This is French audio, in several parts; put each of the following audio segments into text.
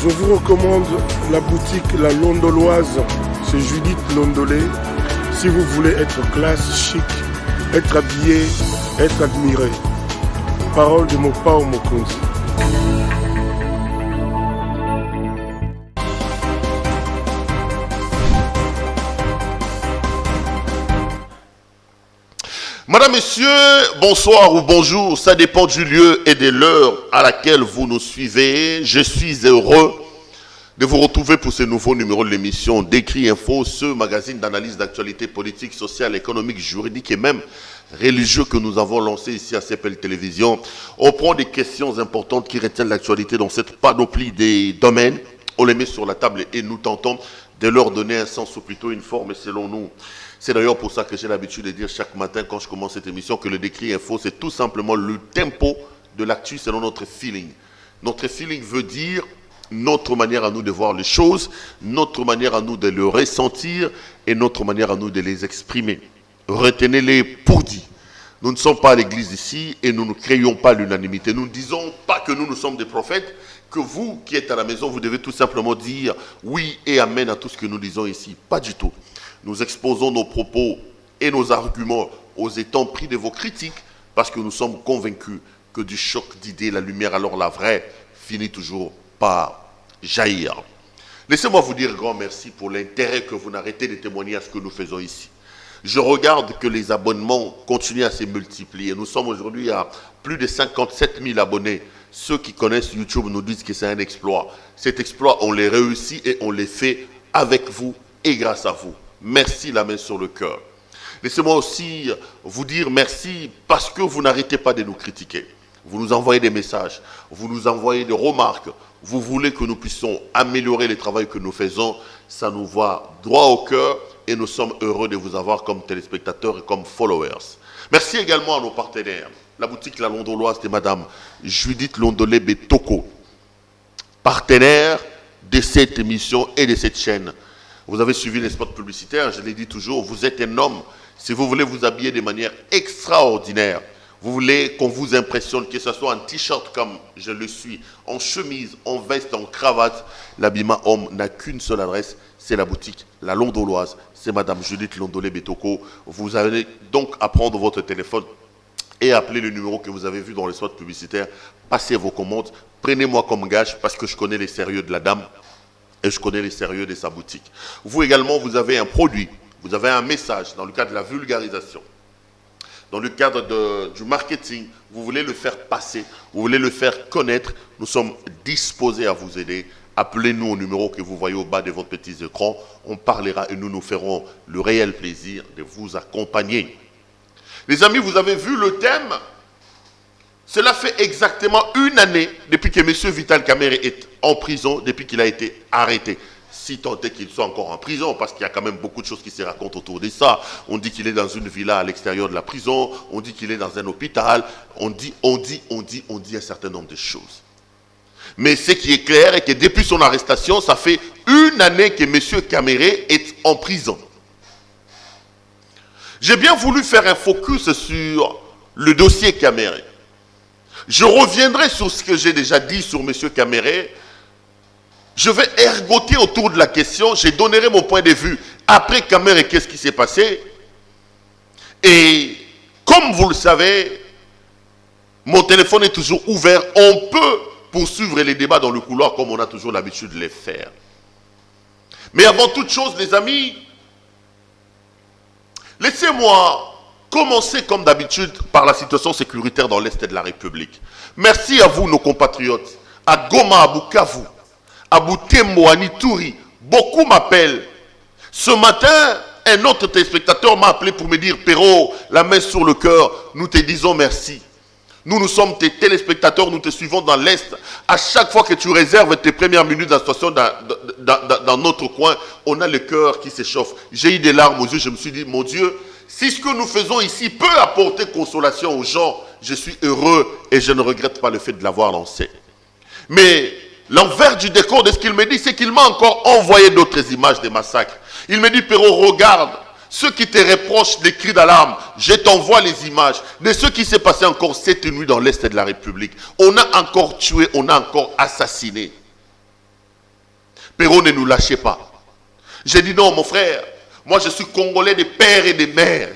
Je vous recommande la boutique La Londoloise, c'est Judith Londolé. Si vous voulez être classe, chic, être habillé, être admiré. Parole de Mopao Mokonzi. Madame, Messieurs, bonsoir ou bonjour, ça dépend du lieu et de l'heure à laquelle vous nous suivez. Je suis heureux de vous retrouver pour ce nouveau numéro de l'émission Décrit Info, ce magazine d'analyse d'actualité politique, sociale, économique, juridique et même religieux que nous avons lancé ici à CPL Télévision. On prend des questions importantes qui retiennent l'actualité dans cette panoplie des domaines. On les met sur la table et nous tentons de leur donner un sens ou plutôt une forme selon nous. C'est d'ailleurs pour ça que j'ai l'habitude de dire chaque matin quand je commence cette émission que le Décrit Info, c'est tout simplement le tempo de l'actu selon notre feeling. Notre feeling veut dire notre manière à nous de voir les choses, notre manière à nous de le ressentir et notre manière à nous de les exprimer. Retenez-les pour dit. Nous ne sommes pas à l'église ici et nous ne créons pas l'unanimité. Nous ne disons pas que nous sommes des prophètes, que vous qui êtes à la maison, vous devez tout simplement dire oui et amen à tout ce que nous disons ici. Pas du tout. Nous exposons nos propos et nos arguments aux étangs pris de vos critiques parce que nous sommes convaincus que du choc d'idées, la lumière, alors la vraie, finit toujours par jaillir. Laissez-moi vous dire grand merci pour l'intérêt que vous n'arrêtez de témoigner à ce que nous faisons ici. Je regarde que les abonnements continuent à se multiplier. Nous sommes aujourd'hui à plus de 57 000 abonnés. Ceux qui connaissent YouTube nous disent que c'est un exploit. Cet exploit, on les réussit et on les fait avec vous et grâce à vous. Merci, la main sur le cœur. Laissez-moi aussi vous dire merci parce que vous n'arrêtez pas de nous critiquer. Vous nous envoyez des messages, vous nous envoyez des remarques. Vous voulez que nous puissions améliorer le travail que nous faisons. Ça nous va droit au cœur et nous sommes heureux de vous avoir comme téléspectateurs et comme followers. Merci également à nos partenaires. La boutique La Londoloise de Madame Judith Londolé Betoko, partenaire de cette émission et de cette chaîne. Vous avez suivi les spots publicitaires, je l'ai dit toujours, vous êtes un homme. Si vous voulez vous habiller de manière extraordinaire, vous voulez qu'on vous impressionne, que ce soit en t-shirt comme je le suis, en chemise, en veste, en cravate, l'habillement homme n'a qu'une seule adresse, c'est la boutique La Londoloise, c'est Madame Judith Londolé Betoko. Vous allez donc à prendre votre téléphone et appeler le numéro que vous avez vu dans les spots publicitaires, passez vos commandes, prenez-moi comme gage parce que je connais les sérieux de la dame. Et je connais les sérieux de sa boutique. Vous également, vous avez un produit, vous avez un message dans le cadre de la vulgarisation, dans le cadre du marketing, vous voulez le faire passer, vous voulez le faire connaître, nous sommes disposés à vous aider. Appelez-nous au numéro que vous voyez au bas de votre petit écran, on parlera et nous nous ferons le réel plaisir de vous accompagner. Les amis, vous avez vu le thème. Cela fait exactement une année depuis que M. Vital Kamerhe est en prison, depuis qu'il a été arrêté. Si tant est qu'il soit encore en prison, parce qu'il y a quand même beaucoup de choses qui se racontent autour de ça. On dit qu'il est dans une villa à l'extérieur de la prison, on dit qu'il est dans un hôpital, on dit un certain nombre de choses. Mais ce qui est clair est que depuis son arrestation, ça fait une année que M. Kamerhe est en prison. J'ai bien voulu faire un focus sur le dossier Kamerhe. Je reviendrai sur ce que j'ai déjà dit sur M. Kamerhe. Je vais ergoter autour de la question. Je donnerai mon point de vue. Après Kamerhe, qu'est-ce qui s'est passé? Et comme vous le savez, mon téléphone est toujours ouvert. On peut poursuivre les débats dans le couloir comme on a toujours l'habitude de les faire. Mais avant toute chose, les amis, laissez-moi commencer comme d'habitude par la situation sécuritaire dans l'Est de la République. Merci à vous, nos compatriotes, à Goma, à Bukavu, à Butembo, à Nituri. Beaucoup m'appellent. Ce matin, un autre téléspectateur m'a appelé pour me dire « Perrault, la main sur le cœur, nous te disons merci. Nous sommes tes téléspectateurs, nous te suivons dans l'Est. À chaque fois que tu réserves tes premières minutes d'installation dans notre coin, on a le cœur qui s'échauffe. » J'ai eu des larmes aux yeux, je me suis dit « Mon Dieu, si ce que nous faisons ici peut apporter consolation aux gens, je suis heureux et je ne regrette pas le fait de l'avoir lancé. » Mais l'envers du décor de ce qu'il me dit, c'est qu'il m'a encore envoyé d'autres images des massacres. Il me dit, Perrault, regarde, ceux qui te reprochent des cris d'alarme, je t'envoie les images de ce qui s'est passé encore cette nuit dans l'Est de la République. On a encore tué, on a encore assassiné. Perrault, ne nous lâchez pas. J'ai dit non, mon frère. Moi, je suis Congolais des pères et des mères.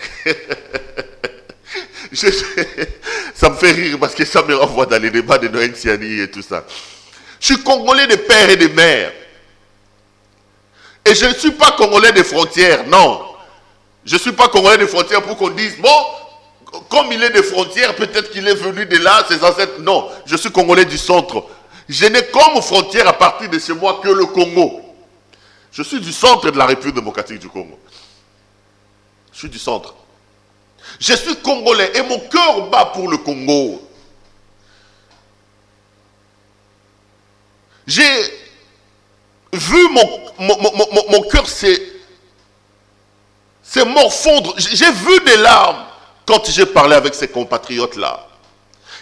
Ça me fait rire parce que ça me renvoie dans les débats de Noël Siani et tout ça. Je suis Congolais des pères et des mères. Et je ne suis pas Congolais des frontières, non. Je ne suis pas Congolais des frontières pour qu'on dise, bon, comme il est des frontières, peut-être qu'il est venu de là, ses ancêtres. Non, je suis Congolais du centre. Je n'ai comme frontière à partir de chez moi que le Congo. Je suis du centre de la République démocratique du Congo. Je suis du centre. Je suis Congolais et mon cœur bat pour le Congo. J'ai vu mon cœur s'est morfondre. J'ai vu des larmes quand j'ai parlé avec ces compatriotes-là.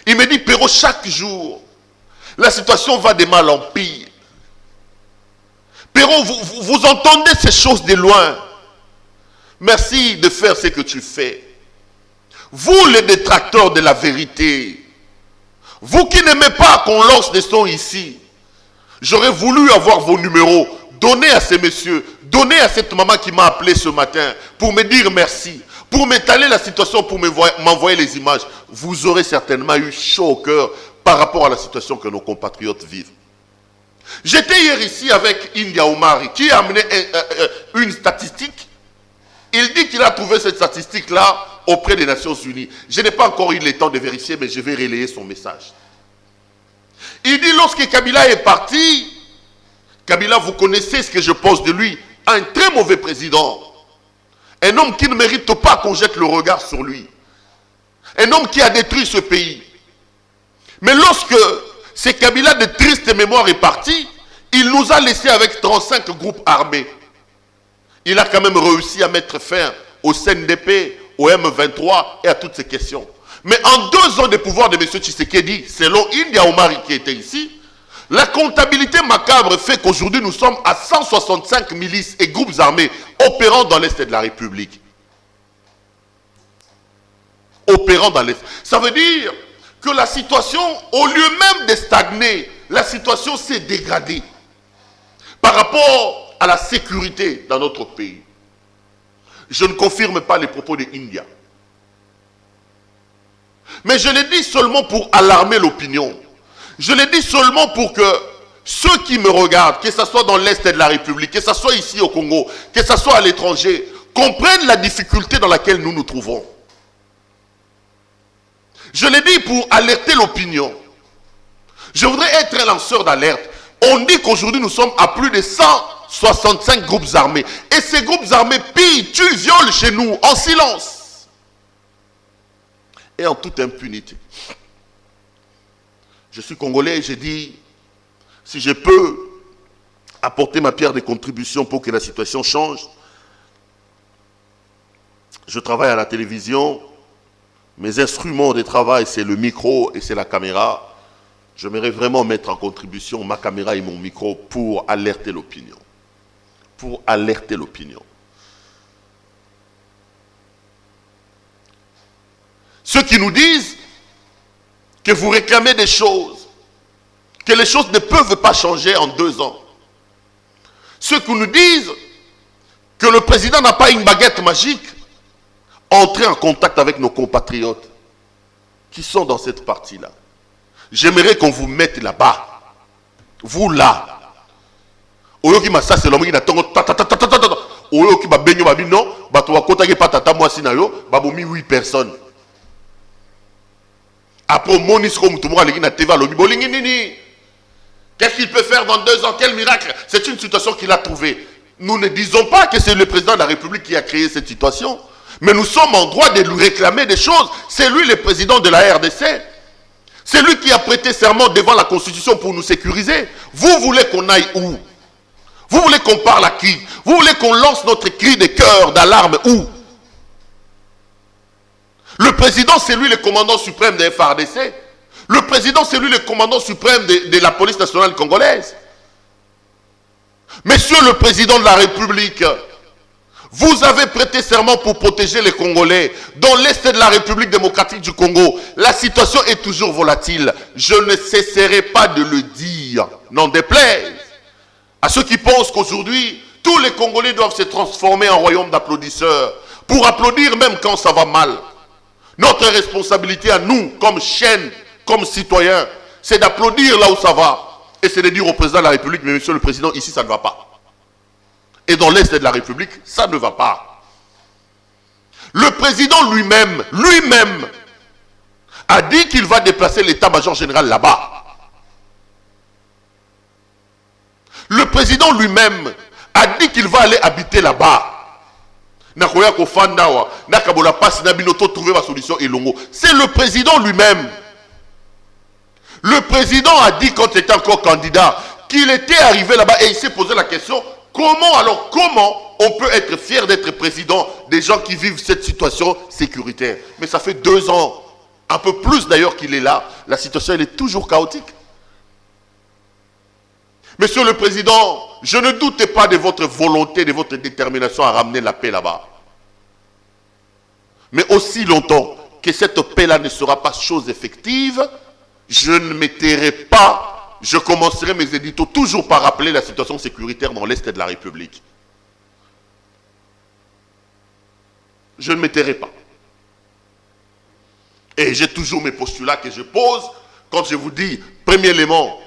Il me dit, Perrault, chaque jour, la situation va de mal en pire. Perrault, vous entendez ces choses de loin. Merci de faire ce que tu fais. Vous, les détracteurs de la vérité, vous qui n'aimez pas qu'on lance des sons ici, j'aurais voulu avoir vos numéros. Donnez à ces messieurs, donnez à cette maman qui m'a appelé ce matin pour me dire merci, pour m'étaler la situation, pour m'envoyer les images. Vous aurez certainement eu chaud au cœur par rapport à la situation que nos compatriotes vivent. J'étais hier ici avec India Omari qui a amené une statistique. Il dit qu'il a trouvé cette statistique-là auprès des Nations Unies. Je n'ai pas encore eu le temps de vérifier, mais je vais relayer son message. Il dit, lorsque Kabila est parti, Kabila, vous connaissez ce que je pense de lui, un très mauvais président. Un homme qui ne mérite pas qu'on jette le regard sur lui. Un homme qui a détruit ce pays. Mais lorsque ce Kabila de triste mémoire est parti, il nous a laissé avec 35 groupes armés. Il a quand même réussi à mettre fin au CNDP, au M23 et à toutes ces questions. Mais en 2 ans de pouvoir de M. Tshisekedi, selon India Omari qui était ici, la comptabilité macabre fait qu'aujourd'hui nous sommes à 165 milices et groupes armés opérant dans l'Est de la République. Opérant dans l'Est. Ça veut dire que la situation, au lieu même de stagner, la situation s'est dégradée par rapport à la sécurité dans notre pays. Je ne confirme pas les propos de India. Mais je l'ai dit seulement pour alarmer l'opinion. Je l'ai dit seulement pour que ceux qui me regardent, que ce soit dans l'Est de la République, que ce soit ici au Congo, que ce soit à l'étranger, comprennent la difficulté dans laquelle nous nous trouvons. Je l'ai dit pour alerter l'opinion. Je voudrais être un lanceur d'alerte. On dit qu'aujourd'hui nous sommes à plus de 165 groupes armés. Et ces groupes armés pillent, tuent, violent chez nous en silence. Et en toute impunité. Je suis Congolais et j'ai dit, si je peux apporter ma pierre de contribution pour que la situation change, je travaille à la télévision, mes instruments de travail c'est le micro et c'est la caméra. J'aimerais vraiment mettre en contribution ma caméra et mon micro pour alerter l'opinion. Pour alerter l'opinion. Ceux qui nous disent que vous réclamez des choses, que les choses ne peuvent pas changer en 2 ans. Ceux qui nous disent que le président n'a pas une baguette magique, entrez en contact avec nos compatriotes qui sont dans cette partie-là. J'aimerais qu'on vous mette là-bas. Vous là. Oyoki masa c'est l'homme qui n'a tongo ta ta ta ta ta ta. Oyoki ba benyo ba bino, ba to wakota ke patata mwasi na yo, ba bomi 8 personnes. Après Monisco Moutoumora les na TV lobi bolingi nini. Qu'est-ce qu'il peut faire dans 2 ans? Quel miracle? C'est une situation qu'il a trouvée. Nous ne disons pas que c'est le président de la République qui a créé cette situation, mais nous sommes en droit de lui réclamer des choses. C'est lui le président de la RDC. C'est lui qui a prêté serment devant la Constitution pour nous sécuriser. Vous voulez qu'on aille où? Vous voulez qu'on parle à qui? Vous voulez qu'on lance notre cri de cœur, d'alarme où? Le président, c'est lui le commandant suprême de FARDC. Le président, c'est lui le commandant suprême de la police nationale congolaise. Monsieur le président de la République, vous avez prêté serment pour protéger les Congolais. Dans l'Est de la République démocratique du Congo, la situation est toujours volatile. Je ne cesserai pas de le dire. N'en déplaise à à ceux qui pensent qu'aujourd'hui, tous les Congolais doivent se transformer en royaume d'applaudisseurs, pour applaudir même quand ça va mal. Notre responsabilité à nous, comme chaîne, comme citoyens, c'est d'applaudir là où ça va. Et c'est de dire au président de la République, mais monsieur le président, ici ça ne va pas. Et dans l'Est de la République, ça ne va pas. Le président lui-même a dit qu'il va déplacer l'état-major général là-bas. Le président lui-même a dit qu'il va aller habiter là-bas. C'est le président lui-même. Le président a dit quand il était encore candidat qu'il était arrivé là-bas et il s'est posé la question, comment on peut être fier d'être président des gens qui vivent cette situation sécuritaire? Mais ça fait 2 ans, un peu plus d'ailleurs qu'il est là, la situation elle est toujours chaotique. Monsieur le Président, je ne doute pas de votre volonté, de votre détermination à ramener la paix là-bas. Mais aussi longtemps que cette paix-là ne sera pas chose effective, je ne me tairai pas, je commencerai mes éditos toujours par rappeler la situation sécuritaire dans l'Est de la République. Je ne me tairai pas. Et j'ai toujours mes postulats que je pose quand je vous dis, premier élément,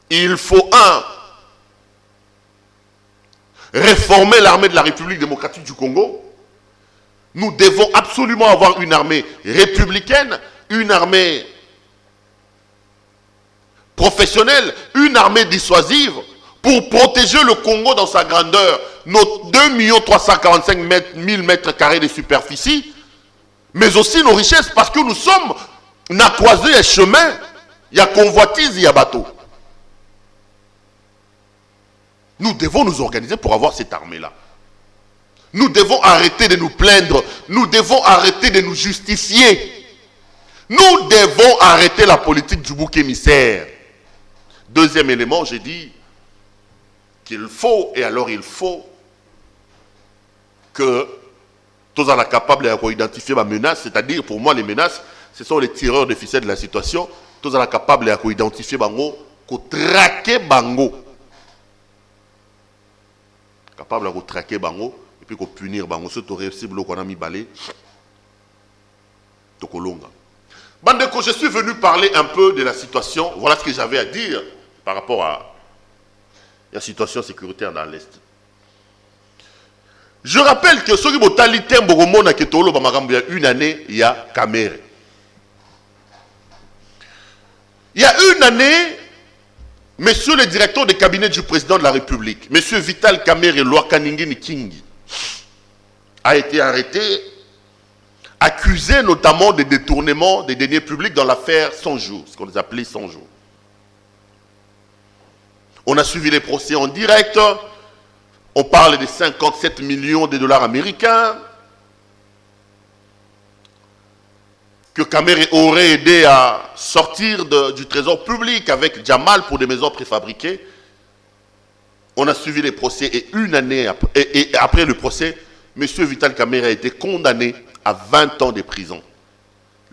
il faut réformer l'armée de la République démocratique du Congo. Nous devons absolument avoir une armée républicaine, une armée professionnelle, une armée dissuasive pour protéger le Congo dans sa grandeur, nos 2 345 000 mètres carrés de superficie, mais aussi nos richesses, parce que nous sommes na croisé un chemin, il y a convoitise, il y a bateau. Nous devons nous organiser pour avoir cette armée-là. Nous devons arrêter de nous plaindre. Nous devons arrêter de nous justifier. Nous devons arrêter la politique du bouc émissaire. Deuxième élément, j'ai dit qu'il faut, et alors il faut que tous soient capables d'identifier ma menace, c'est-à-dire pour moi les menaces, ce sont les tireurs de ficelles de la situation, tous soient capables d'identifier bango, de traquer bango. Capable de traquer bango et puis de punir bango. C'est tout réussi qu'on a mis balai. Tokolonga. Bandeko, je suis venu parler un peu de la situation. Voilà ce que j'avais à dire par rapport à la situation sécuritaire dans l'Est. Je rappelle que ce qui est talité Mbogomona Ketolo Bamagambo, il y a une année, il y a Kamere. Il y a une année, monsieur le directeur de cabinet du président de la République, monsieur Vital Kamerhe Lwakaningini Kingi, a été arrêté, accusé notamment de détournement des deniers publics dans l'affaire 100 jours, ce qu'on les appelait 100 jours. On a suivi les procès en direct, on parle de 57 millions de dollars américains, que Kamerhe aurait aidé à sortir du trésor public avec Jamal pour des maisons préfabriquées. On a suivi les procès et une année après le procès, M. Vital Kamerhe a été condamné à 20 ans de prison.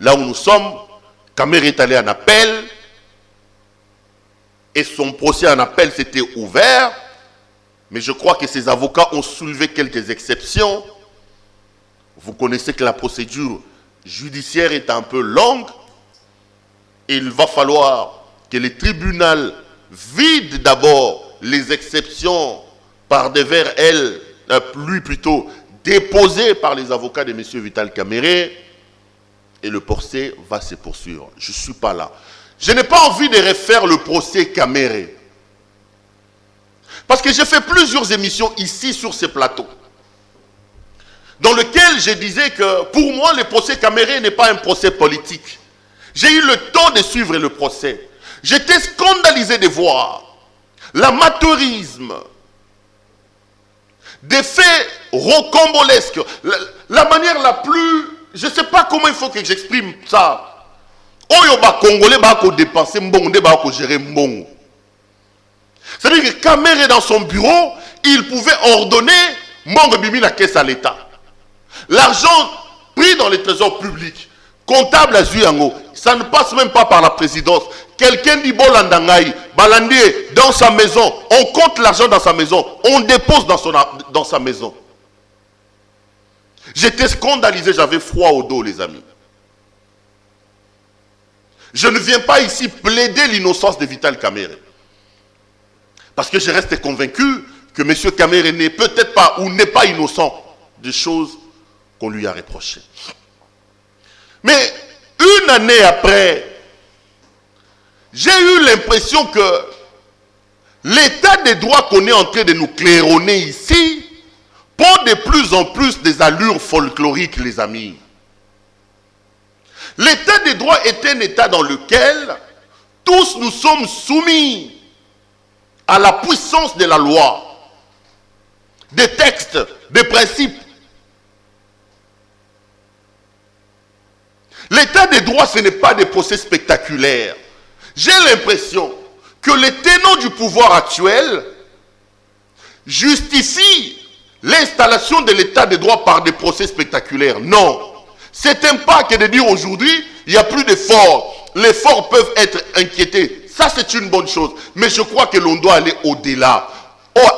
Là où nous sommes, Kamerhe est allé en appel et son procès en appel s'était ouvert, mais je crois que ses avocats ont soulevé quelques exceptions. Vous connaissez que la procédure judiciaire est un peu longue. Il va falloir que le tribunal vide d'abord les exceptions par devers lui plutôt déposées par les avocats de M. Vital Kamerhe et le procès va se poursuivre. Je ne suis pas là. Je n'ai pas envie de refaire le procès Kamerhe parce que j'ai fait plusieurs émissions ici sur ces plateaux dans lequel je disais que pour moi, le procès Kamerhe n'est pas un procès politique. J'ai eu le temps de suivre le procès. J'étais scandalisé de voir l'amateurisme, des faits rocambolesques, la manière la plus... Je ne sais pas comment il faut que j'exprime ça. Oyo ba Congolais ba ko dépenser mbongo, ba ko gérer mbongo. C'est-à-dire que Kamerhe dans son bureau, il pouvait ordonner mbongo bimi la caisse à l'État. L'argent pris dans les trésors publics, comptable à Zuyango, ça ne passe même pas par la présidence. quelqu'un dit Bolandangaï, Balandie, dans sa maison, on compte l'argent dans sa maison, on dépose dans sa maison. J'étais scandalisé, j'avais froid au dos, les amis. Je ne viens pas ici plaider l'innocence de Vital Kamerhe. Parce que je reste convaincu que M. Kamerhe n'est peut-être pas ou n'est pas innocent des choses qu'on lui a reprochées. Mais une année après, j'ai eu l'impression que l'état des droits qu'on est en train de nous claironner ici prend de plus en plus des allures folkloriques, les amis. L'état des droits est un état dans lequel tous nous sommes soumis à la puissance de la loi, des textes, des principes. L'état des droits, ce n'est pas des procès spectaculaires. J'ai l'impression que les tenants du pouvoir actuel justifient l'installation de l'état des droits par des procès spectaculaires. Non. C'est un pas que de dire aujourd'hui, il n'y a plus d'efforts. Les forts peuvent être inquiétés. Ça, c'est une bonne chose. Mais je crois que l'on doit aller au-delà.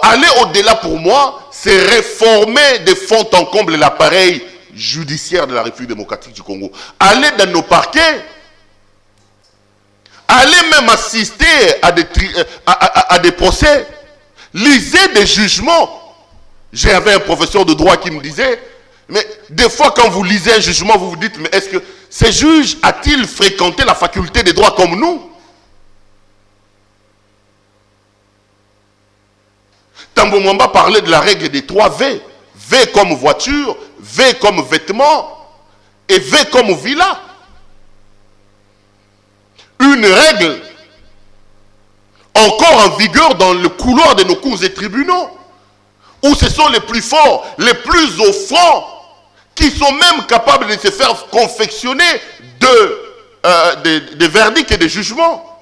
Aller au-delà, pour moi, c'est réformer de fond en comble l'appareil judiciaire de la République démocratique du Congo. Aller dans nos parquets, aller même assister à des procès, lisez des jugements. J'avais un professeur de droit qui me disait, mais des fois quand vous lisez un jugement, vous vous dites, mais est-ce que ces juges a-t-il fréquenté la faculté des droits comme nous? Tambo Mwamba parlait de la règle des 3 V. V comme voiture, V comme vêtement et V comme villa. Une règle encore en vigueur dans le couloir de nos cours et tribunaux, où ce sont les plus forts, les plus offrants, qui sont même capables de se faire confectionner des verdicts et des jugements.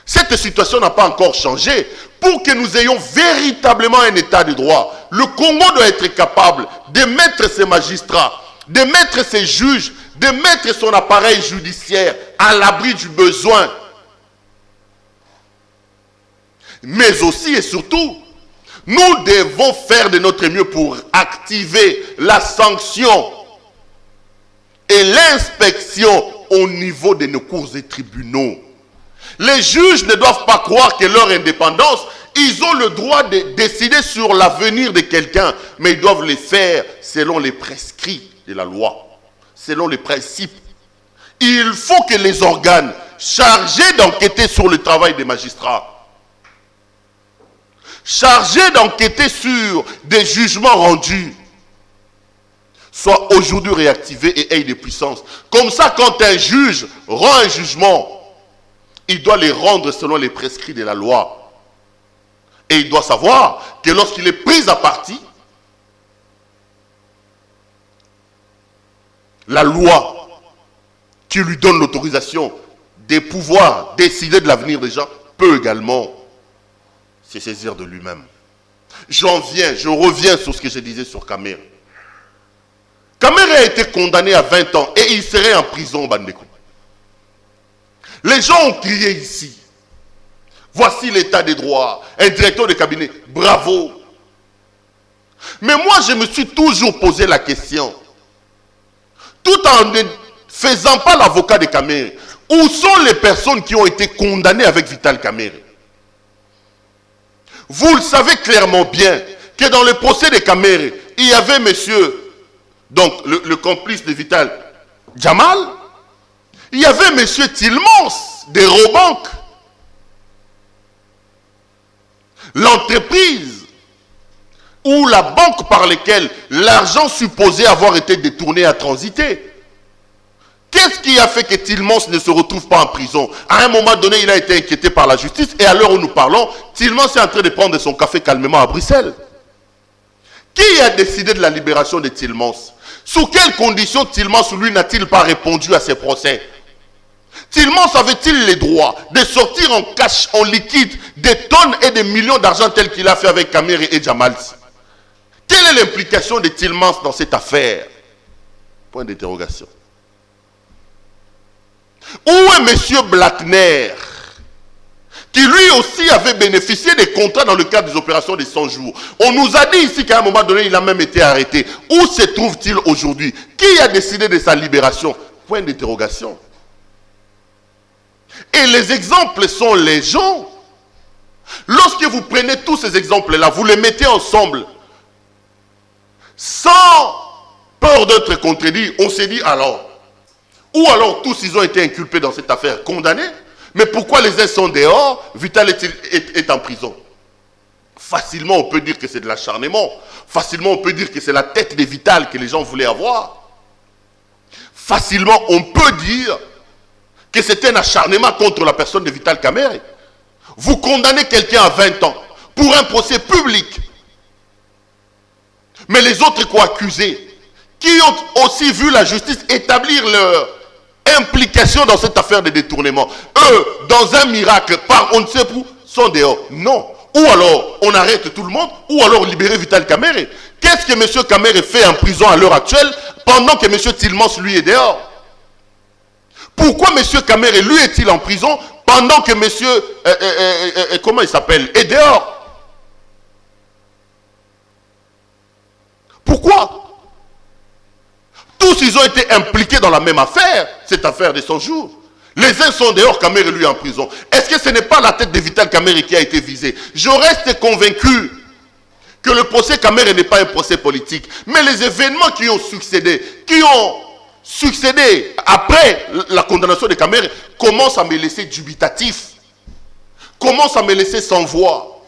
Cette situation n'a pas encore changé. Pour que nous ayons véritablement un état de droit, le Congo doit être capable de mettre ses magistrats, de mettre ses juges, de mettre son appareil judiciaire à l'abri du besoin. Mais aussi et surtout, nous devons faire de notre mieux pour activer la sanction et l'inspection au niveau de nos cours et tribunaux. Les juges ne doivent pas croire que leur indépendance, ils ont le droit de décider sur l'avenir de quelqu'un, mais ils doivent le faire selon les prescrits de la loi, selon les principes. Il faut que les organes chargés d'enquêter sur le travail des magistrats, chargés d'enquêter sur des jugements rendus, soient aujourd'hui réactivés et aient des puissances. Comme ça, quand un juge rend un jugement, il doit les rendre selon les prescrits de la loi. Et il doit savoir que lorsqu'il est pris à partie, la loi qui lui donne l'autorisation de pouvoir décider de l'avenir des gens peut également se saisir de lui-même. Je reviens sur ce que je disais sur Kamerhe. Kamerhe a été condamné à 20 ans et il serait en prison, Bandeko. Les gens ont crié ici. Voici l'état des droits. Un directeur de cabinet, bravo. Mais moi, je me suis toujours posé la question. Tout en ne faisant pas l'avocat de Kamerhe, où sont les personnes qui ont été condamnées avec Vital Kamerhe? Vous le savez clairement bien que dans le procès de Kamerhe, il y avait monsieur, donc le complice de Vital, Jamal. Il y avait M. Tillmans de Robank. L'entreprise ou la banque par laquelle l'argent supposé avoir été détourné a transité. Qu'est-ce qui a fait que Tillmans ne se retrouve pas en prison? À un moment donné, il a été inquiété par la justice et à l'heure où nous parlons, Tillmans est en train de prendre son café calmement à Bruxelles. Qui a décidé de la libération de Tillmans? Sous quelles conditions Tillmans, lui, n'a-t-il pas répondu à ces procès? Tillmans avait-il les droits de sortir en cash, en liquide, des tonnes et des millions d'argent tel qu'il a fait avec Kamerhe et Jamal? Quelle est l'implication de Tillmans dans cette affaire? Point d'interrogation. Où est M. Blattner? qui lui aussi avait bénéficié des contrats dans le cadre des opérations des 100 jours. On nous a dit ici qu'à un moment donné, il a même été arrêté. Où se trouve-t-il aujourd'hui? Qui a décidé de sa libération? Point d'interrogation. Et les exemples sont légion. Lorsque vous prenez tous ces exemples-là, vous les mettez ensemble, sans peur d'être contredit, on s'est dit alors, ou alors tous ils ont été inculpés dans cette affaire, condamnés, mais pourquoi les uns sont dehors, Vital est en prison? Facilement on peut dire que c'est de l'acharnement, facilement on peut dire que c'est la tête de Vital que les gens voulaient avoir, facilement on peut dire que c'était un acharnement contre la personne de Vital Kamerhe. Vous condamnez quelqu'un à 20 ans pour un procès public. Mais les autres co-accusés, qui ont aussi vu la justice établir leur implication dans cette affaire de détournement, eux, dans un miracle, par on ne sait où, sont dehors. Non. Ou alors, on arrête tout le monde, ou alors libérer Vital Kamerhe. Qu'est-ce que M. Kamerhe fait en prison à l'heure actuelle, pendant que M. Tillmans, lui, est dehors? Pourquoi M. Kamerhe, lui, est-il en prison pendant que M. comment il s'appelle, est dehors? Pourquoi? Tous, ils ont été impliqués dans la même affaire, cette affaire des 100 jours. Les uns sont dehors, Kamerhe, lui, en prison. Est-ce que ce n'est pas la tête de Vital Kamerhe qui a été visée? Je reste convaincu que le procès Kamerhe n'est pas un procès politique. Mais les événements qui ont succédé après la condamnation de Kamerhe commence à me laisser dubitatif, commence à me laisser sans voix.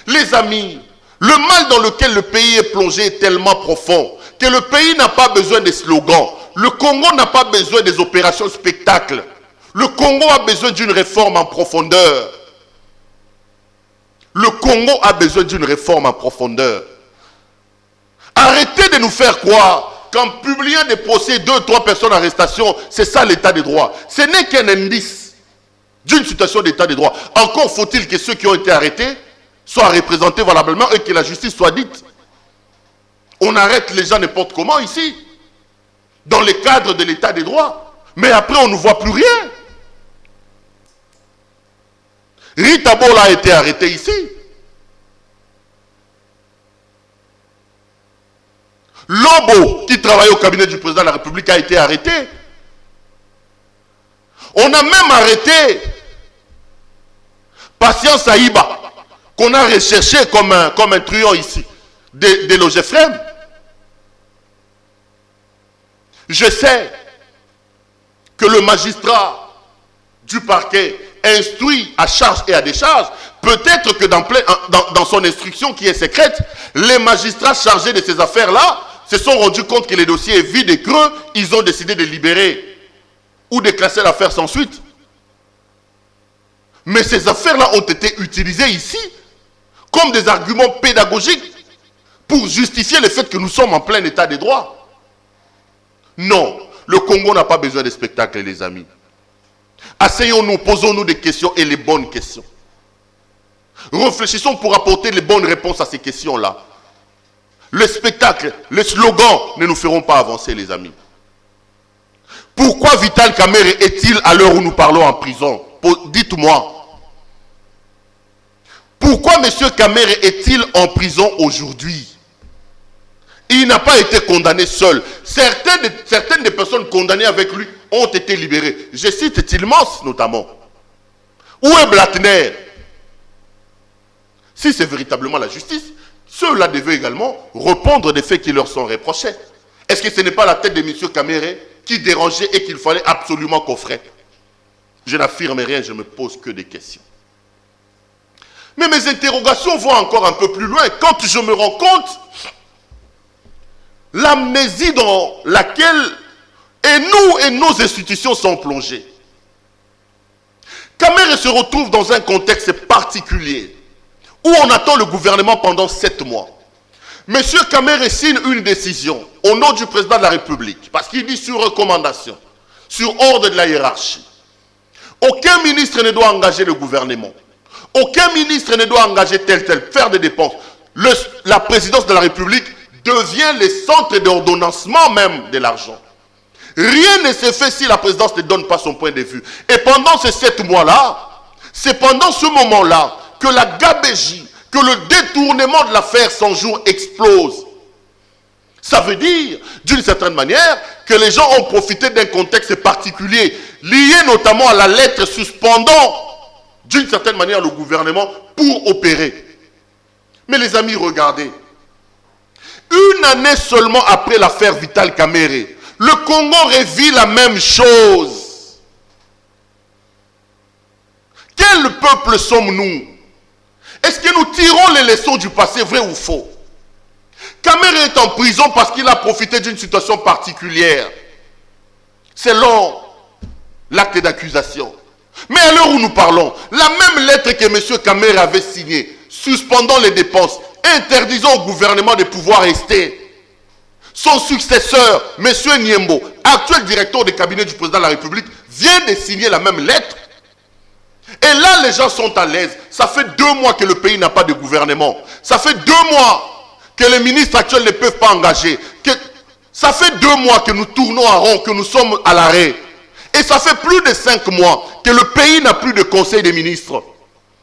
Les amis, le mal dans lequel le pays est plongé est tellement profond que le pays n'a pas besoin de slogans. Le Congo n'a pas besoin des opérations spectacles. Le Congo a besoin d'une réforme en profondeur. Le Congo a besoin d'une réforme en profondeur. Arrêtez de nous faire croire qu'en publiant des procès, 2 ou 3 personnes en arrestation, c'est ça l'état de droit. Ce n'est qu'un indice d'une situation d'état de droit. Encore faut-il que ceux qui ont été arrêtés soient représentés valablement et que la justice soit dite. On arrête les gens n'importe comment ici, dans le cadre de l'état de droit. Mais après, on ne voit plus rien. Rita Bola a été arrêté ici. Lobo, qui travaille au cabinet du président de la République, a été arrêté. On a même arrêté Patience Aïba, qu'on a recherché comme un truand ici, de l'OGFREM. Je sais que le magistrat du parquet instruit à charge et à décharge. Peut-être que dans son instruction qui est secrète, les magistrats chargés de ces affaires-là se sont rendus compte que les dossiers est vide et creux, ils ont décidé de libérer ou de classer l'affaire sans suite. Mais ces affaires-là ont été utilisées ici comme des arguments pédagogiques pour justifier le fait que nous sommes en plein état de droit. Non, le Congo n'a pas besoin de spectacles, les amis. Asseyons-nous, posons-nous des questions et les bonnes questions. Réfléchissons pour apporter les bonnes réponses à ces questions-là. Le spectacle, les slogans ne nous feront pas avancer, les amis. Pourquoi Vital Kamerhe est-il à l'heure où nous parlons en prison? Dites-moi. Pourquoi M. Kamerhe est-il en prison aujourd'hui? Il n'a pas été condamné seul. Certaines des personnes condamnées avec lui ont été libérées. Je cite Tillmans notamment. Où est Blattner? Si c'est véritablement la justice, ceux-là devaient également répondre des faits qui leur sont reprochés. Est-ce que ce n'est pas la tête de M. Kamerhe qui dérangeait et qu'il fallait absolument coffrer? Je n'affirme rien, je ne me pose que des questions. Mais mes interrogations vont encore un peu plus loin. Quand je me rends compte l'amnésie dans laquelle nous et nos institutions sont plongées. Kamerhe se retrouve dans un contexte particulier où on attend le gouvernement pendant 7 mois. Monsieur Kamerhe signe une décision au nom du président de la République parce qu'il dit sur recommandation, sur ordre de la hiérarchie. Aucun ministre ne doit engager le gouvernement. Aucun ministre ne doit engager tel, faire des dépenses. La présidence de la République devient le centre d'ordonnancement même de l'argent. Rien ne se fait si la présidence ne donne pas son point de vue. Et pendant ces 7 mois-là, C'est pendant ce moment-là que la gabégie, que le détournement de l'affaire 100 jours explose. Ça veut dire, d'une certaine manière, que les gens ont profité d'un contexte particulier, lié notamment à la lettre suspendant, d'une certaine manière, le gouvernement pour opérer. Mais les amis, regardez. Une année seulement après l'affaire Vital Kamerhe, le Congo revit la même chose. Quel peuple sommes-nous? Est-ce que nous tirons les leçons du passé, vrai ou faux? Kamerhe est en prison parce qu'il a profité d'une situation particulière, selon l'acte d'accusation. Mais à l'heure où nous parlons, la même lettre que M. Kamerhe avait signée, suspendant les dépenses, interdisant au gouvernement de pouvoir rester, son successeur, M. Niembo, actuel directeur de cabinet du président de la République, vient de signer la même lettre. Et là, les gens sont à l'aise. Ça fait 2 mois que le pays n'a pas de gouvernement. Ça fait 2 mois que les ministres actuels ne peuvent pas engager. Ça fait 2 mois que nous tournons en rond, que nous sommes à l'arrêt. Et ça fait plus de 5 mois que le pays n'a plus de conseil des ministres.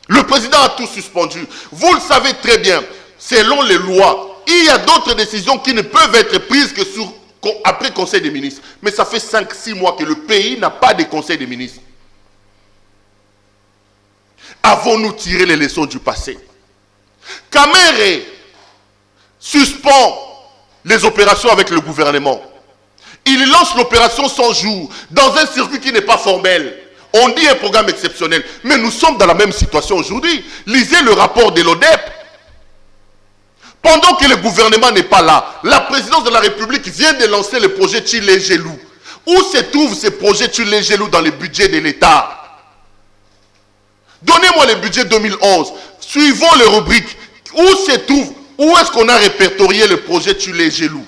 Le président a tout suspendu. Vous le savez très bien, selon les lois, il y a d'autres décisions qui ne peuvent être prises que après conseil des ministres. Mais ça fait 5-6 mois que le pays n'a pas de conseil des ministres. Avons-nous tiré les leçons du passé? Kamerhe suspend les opérations avec le gouvernement. Il lance l'opération 100 jours dans un circuit qui n'est pas formel. On dit un programme exceptionnel. Mais nous sommes dans la même situation aujourd'hui. Lisez le rapport de l'ODEP. Pendant que le gouvernement n'est pas là, la présidence de la République vient de lancer le projet Tshilé-Gelou. Où se trouve ce projet Tshilé-Gelou dans le budget de l'État? Donnez-moi le budget 2011. Suivons les rubriques. Où se trouve, où est-ce qu'on a répertorié le projet Tshilé-Gelou?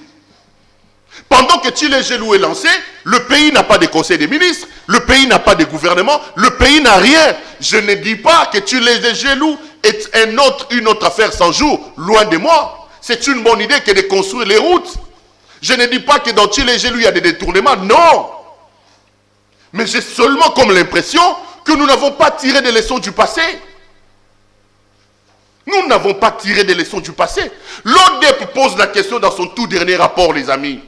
Pendant que Tshilé-Gelou est lancé, le pays n'a pas de conseil des ministres, le pays n'a pas de gouvernement, le pays n'a rien. Je ne dis pas que Tshilé-Gelou est une autre affaire 100 jours, loin de moi. C'est une bonne idée que de construire les routes. Je ne dis pas que dans Tshilé-Gelou il y a des détournements, non. Mais j'ai seulement comme l'impression que nous n'avons pas tiré des leçons du passé. Nous n'avons pas tiré des leçons du passé. L'ODEP pose la question dans son tout dernier rapport, les amis.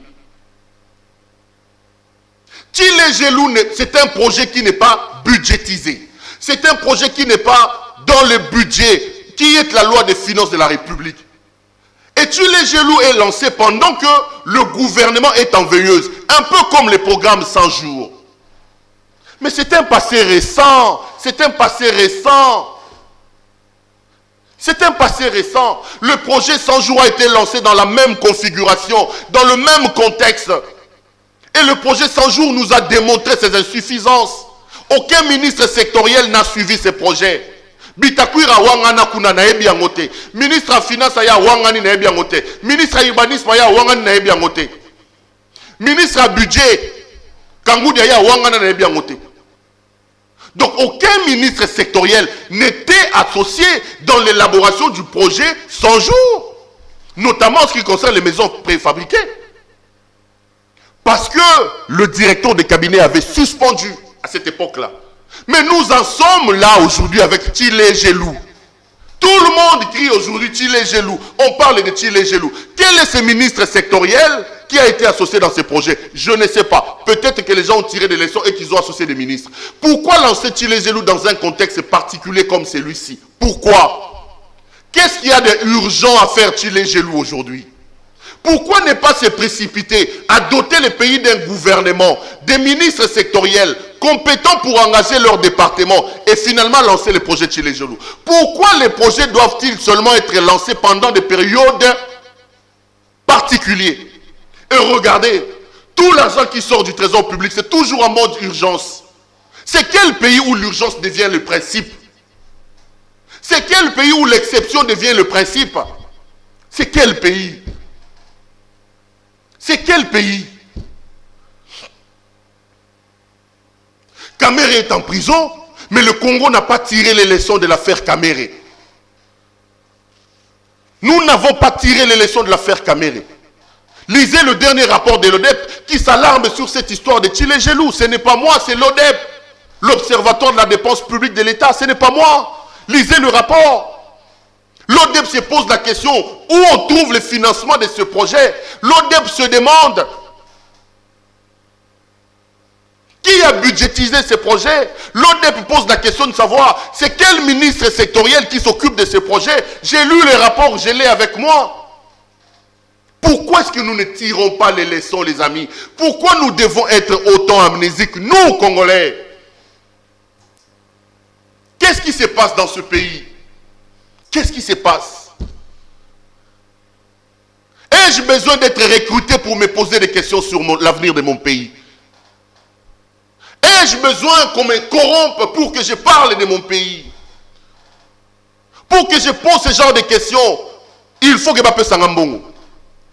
Tshilé-Gelou, c'est un projet qui n'est pas budgétisé. C'est un projet qui n'est pas dans le budget, qui est la loi des finances de la République. Et Tshilé-Gelou est lancé pendant que le gouvernement est en veilleuse. Un peu comme les programmes 100 jours. Mais c'est un passé récent. C'est un passé récent. C'est un passé récent. Le projet 100 jours a été lancé dans la même configuration, dans le même contexte. Et le projet 100 jours nous a démontré ses insuffisances. Aucun ministre sectoriel n'a suivi ces projets. Bitakwira wangana kuna na ebi angote. Ministre à finance ya wangani na ebi angote. Ministre à urbanisme ya wangani na ebi angote. Ministre à budget Kangoudi ya wangana na ebi angote. Donc aucun ministre sectoriel n'était associé dans l'élaboration du projet 100 jours. Notamment en ce qui concerne les maisons préfabriquées. Parce que le directeur de cabinet avait suspendu à cette époque-là. Mais nous en sommes là aujourd'hui avec Tshilé-Gelou. Tout le monde crie aujourd'hui Tshilé-Gelou. On parle de Tshilé-Gelou. Quel est ce ministre sectoriel qui a été associé dans ces projets? Je ne sais pas. Peut-être que les gens ont tiré des leçons et qu'ils ont associé des ministres. Pourquoi lancer Tshilé-Gelou dans un contexte particulier comme celui-ci? Pourquoi? Qu'est-ce qu'il y a d'urgent à faire Tshilé-Gelou aujourd'hui? Pourquoi ne pas se précipiter à doter le pays d'un gouvernement, des ministres sectoriels compétents pour engager leur département et finalement lancer le projet Tshilé-Gelou? Pourquoi les projets doivent-ils seulement être lancés pendant des périodes particulières? Et regardez, tout l'argent qui sort du trésor public, c'est toujours en mode urgence. C'est quel pays où l'urgence devient le principe? C'est quel pays où l'exception devient le principe? C'est quel pays? C'est quel pays? Kamerhe est en prison, mais le Congo n'a pas tiré les leçons de l'affaire Kamerhe. Nous n'avons pas tiré les leçons de l'affaire Kamerhe. Lisez le dernier rapport de l'ODEP qui s'alarme sur cette histoire de Tshilé-Gelou. Ce n'est pas moi, c'est l'ODEP. l'Observatoire de la dépense publique de l'État. Ce n'est pas moi. Lisez le rapport. L'ODEP se pose la question, où on trouve le financement de ce projet? L'ODEP se demande, qui a budgétisé ce projet? L'ODEP pose la question de savoir, c'est quel ministre sectoriel qui s'occupe de ce projet? J'ai lu les rapports, je l'ai avec moi. Pourquoi est-ce que nous ne tirons pas les leçons, les amis? Pourquoi nous devons être autant amnésiques, nous, Congolais? Qu'est-ce qui se passe dans ce pays? Qu'est-ce qui se passe? Ai-je besoin d'être recruté pour me poser des questions sur l'avenir de mon pays? Ai-je besoin qu'on me corrompe pour que je parle de mon pays? Pour que je pose ce genre de questions, il faut que je m'appelle Sangambongo.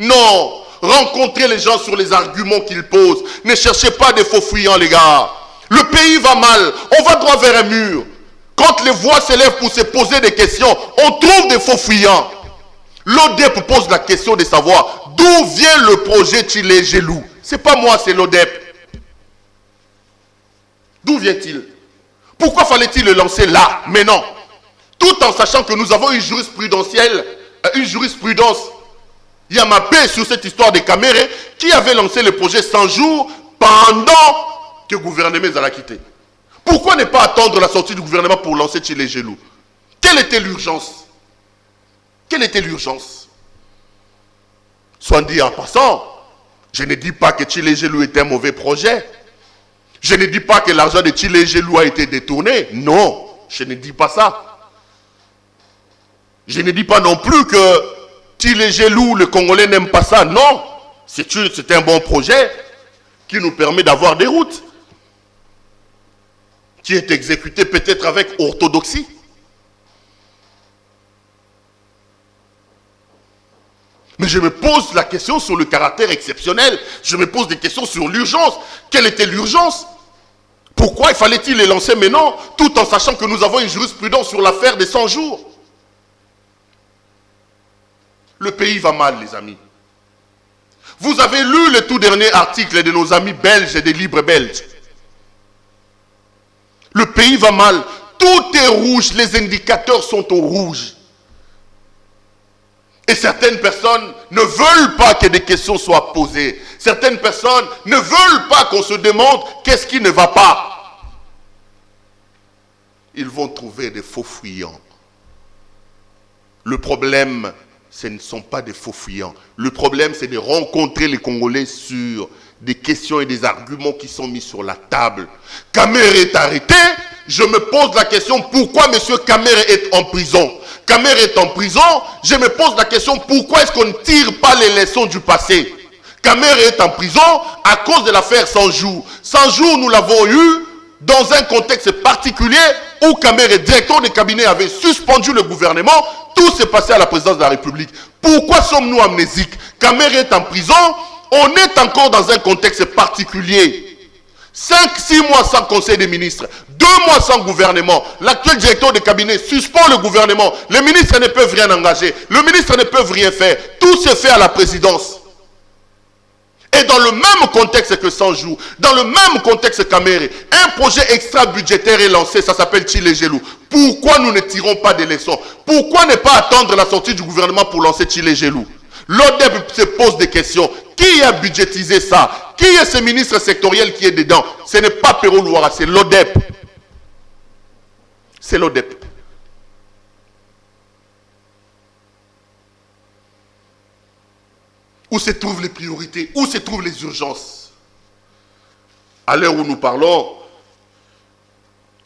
Non, rencontrez les gens sur les arguments qu'ils posent. Ne cherchez pas des faux fuyants, les gars. Le pays va mal, on va droit vers un mur. Quand les voix s'élèvent pour se poser des questions, on trouve des faux fuyants. L'ODEP pose la question de savoir d'où vient le projet Tshilé-Gelou. Ce n'est pas moi, c'est l'ODEP. D'où vient-il? Pourquoi fallait-il le lancer là, mais non? Tout en sachant que nous avons une jurisprudence Yamapé sur cette histoire de Kamere qui avait lancé le projet 100 jours pendant que le gouvernement les a quitté. Pourquoi ne pas attendre la sortie du gouvernement pour lancer Tshilé-Gelou? Quelle était l'urgence? Quelle était l'urgence? Soit dit en passant, je ne dis pas que Tshilé-Gelou était un mauvais projet. Je ne dis pas que l'argent de Tshilé-Gelou a été détourné. Non, je ne dis pas ça. Je ne dis pas non plus que Tshilé-Gelou, le Congolais n'aime pas ça. Non, c'est un bon projet qui nous permet d'avoir des routes, qui est exécuté peut-être avec orthodoxie. Mais je me pose la question sur le caractère exceptionnel. Je me pose des questions sur l'urgence. Quelle était l'urgence? Pourquoi fallait-il les lancer maintenant, tout en sachant que nous avons une jurisprudence sur l'affaire des 100 jours? Le pays va mal, les amis. Vous avez lu le tout dernier article de nos amis belges et des libres belges. Le pays va mal. Tout est rouge. Les indicateurs sont au rouge. Et certaines personnes ne veulent pas que des questions soient posées. Certaines personnes ne veulent pas qu'on se demande qu'est-ce qui ne va pas. Ils vont trouver des faux fuyants. Le problème, ce ne sont pas des faux fuyants. Le problème, c'est de rencontrer les Congolais sur des questions et des arguments qui sont mis sur la table. Kamere est arrêté. Je me pose la question, pourquoi M. Kamere est en prison? Kamere est en prison. Je me pose la question, pourquoi est-ce qu'on ne tire pas les leçons du passé? Kamere est en prison à cause de l'affaire 100 jours. 100 jours, nous l'avons eu dans un contexte particulier où Kamere, directeur de cabinet, avait suspendu le gouvernement. Tout s'est passé à la présidence de la République. Pourquoi sommes-nous amnésiques? Kamere est en prison. On est encore dans un contexte particulier. 5-6 mois sans conseil des ministres, 2 mois sans gouvernement. L'actuel directeur de cabinet suspend le gouvernement. Les ministres ne peuvent rien engager. Le ministre ne peut rien faire. Tout se fait à la présidence. Et dans le même contexte que 100 jours, dans le même contexte Kamere, un projet extra-budgétaire est lancé, ça s'appelle Tshilé-Gelou. Pourquoi nous ne tirons pas des leçons? Pourquoi ne pas attendre la sortie du gouvernement pour lancer Tshilé-Gelou? L'ODEP se pose des questions. Qui a budgétisé ça? Qui est ce ministre sectoriel qui est dedans? Ce n'est pas Perrault Louara, c'est l'ODEP. C'est l'ODEP. Où se trouvent les priorités? Où se trouvent les urgences? À l'heure où nous parlons,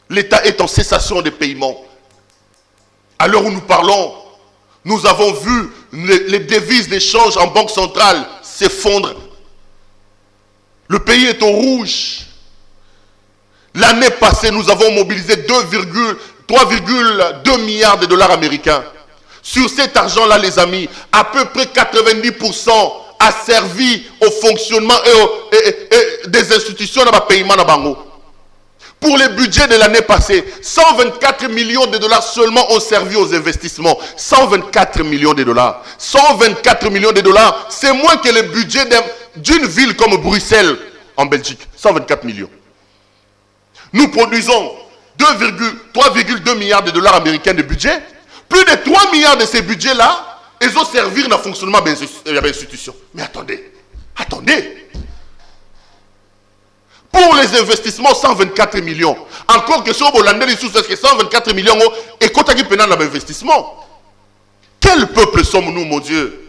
l'État est en cessation de paiement. À l'heure où nous parlons, nous avons vu les devises d'échange en banque centrale s'effondrer. Le pays est au rouge. L'année passée, nous avons mobilisé 3,2 milliards de dollars américains. Sur cet argent-là, les amis, à peu près 90% a servi au fonctionnement et des institutions dans le paiement. Pour le budget de l'année passée, 124 millions de dollars seulement ont servi aux investissements. 124 millions de dollars. 124 millions de dollars, c'est moins que le budget d'une ville comme Bruxelles en Belgique. 124 millions. Nous produisons 3,2 milliards de dollars américains de budget. Plus de 3 milliards de ces budgets-là, ils ont servi dans le fonctionnement de l'institution. Mais attendez. Pour les investissements, 124 millions. Encore que sur Bollandais, les sous, que 124 millions et quand on a pénal dans l'investissement. Quel peuple sommes-nous, mon Dieu?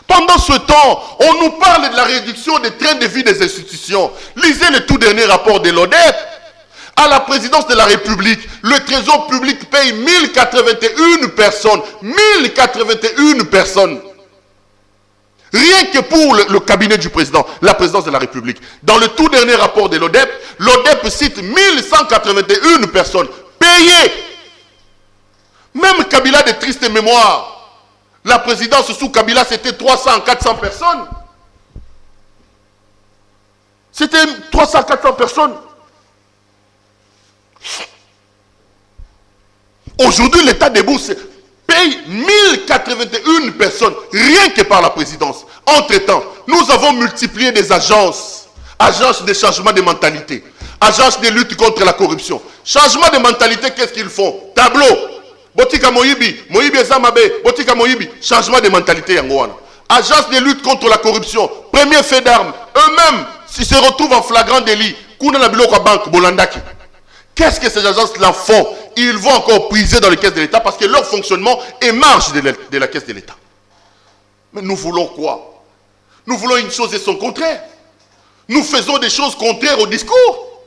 Pendant ce temps, on nous parle de la réduction des trains de vie des institutions. Lisez le tout dernier rapport de l'ODEP. À la présidence de la République, le Trésor public paye 1081 personnes. 1081 personnes. Rien que pour le cabinet du président, la présidence de la République. Dans le tout dernier rapport de l'ODEP, l'ODEP cite 1181 personnes payées. Même Kabila de triste mémoire. La présidence sous Kabila, c'était 300, 400 personnes. C'était 300, 400 personnes. Aujourd'hui, l'État debout paye 1081 personnes, rien que par la présidence. Entre-temps, nous avons multiplié des agences. Agences de changement de mentalité. Agences de lutte contre la corruption. Changement de mentalité, qu'est-ce qu'ils font? Tableau. Botika Moyibi, Moyibi Zamabe, Botika Moyibi, changement de mentalité Yangoana. Agence de lutte contre la corruption, premier fait d'armes, eux-mêmes, s'ils se retrouvent en flagrant délit, Kuna na biloko banque Bolandaki. Qu'est-ce que ces agences-là font? Ils vont encore puiser dans les caisses de l'État parce que leur fonctionnement est marge de la caisse de l'État. Mais nous voulons quoi? Nous voulons une chose et son contraire. Nous faisons des choses contraires au discours.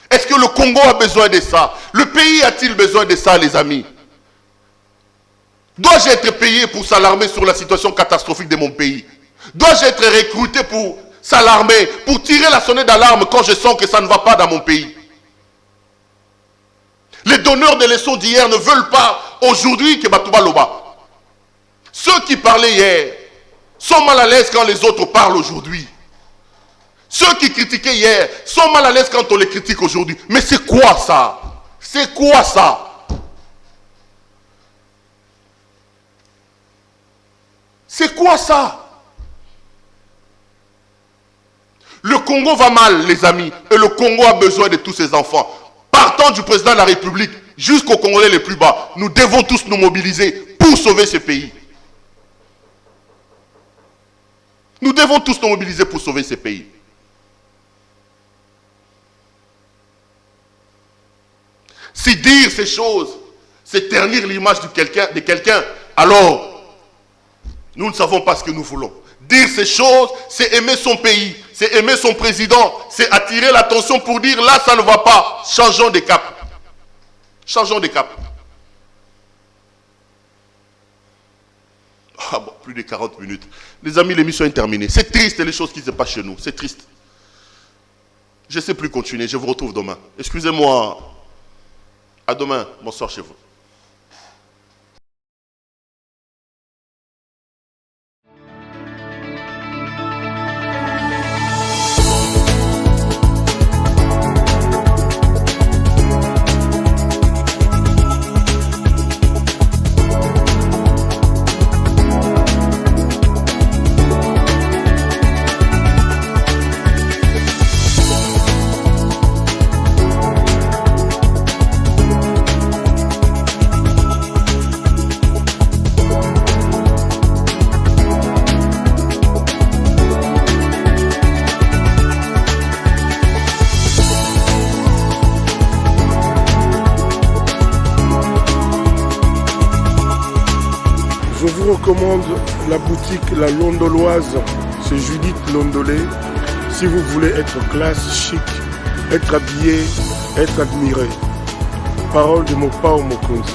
Est-ce que le Congo a besoin de ça? Le pays a-t-il besoin de ça, les amis? Dois-je être payé pour s'alarmer sur la situation catastrophique de mon pays? Dois-je être recruté pour s'alarmer, pour tirer la sonnette d'alarme quand je sens que ça ne va pas dans mon pays? Les donneurs de leçons d'hier ne veulent pas aujourd'hui que Batouba Loba. Ceux qui parlaient hier sont mal à l'aise quand les autres parlent aujourd'hui. Ceux qui critiquaient hier sont mal à l'aise quand on les critique aujourd'hui. Mais c'est quoi ça? C'est quoi ça? C'est quoi ça? Le Congo va mal, les amis, et le Congo a besoin de tous ses enfants. Partant du président de la République jusqu'aux Congolais les plus bas, nous devons tous nous mobiliser pour sauver ce pays. Nous devons tous nous mobiliser pour sauver ce pays. Si dire ces choses, c'est ternir l'image de quelqu'un, alors nous ne savons pas ce que nous voulons. Dire ces choses, c'est aimer son pays, c'est aimer son président, c'est attirer l'attention pour dire là, ça ne va pas. Changeons de cap. Changeons de cap. Ah bon, plus de 40 minutes. Les amis, l'émission est terminée. C'est triste les choses qui se passent chez nous. C'est triste. Je ne sais plus continuer. Je vous retrouve demain. Excusez-moi. À demain. Bonsoir chez vous. Je vous recommande la boutique La Londoloise, c'est Judith Londolé. Si vous voulez être classe, chic, être habillé, être admiré. Parole de Mopao Mokonzi.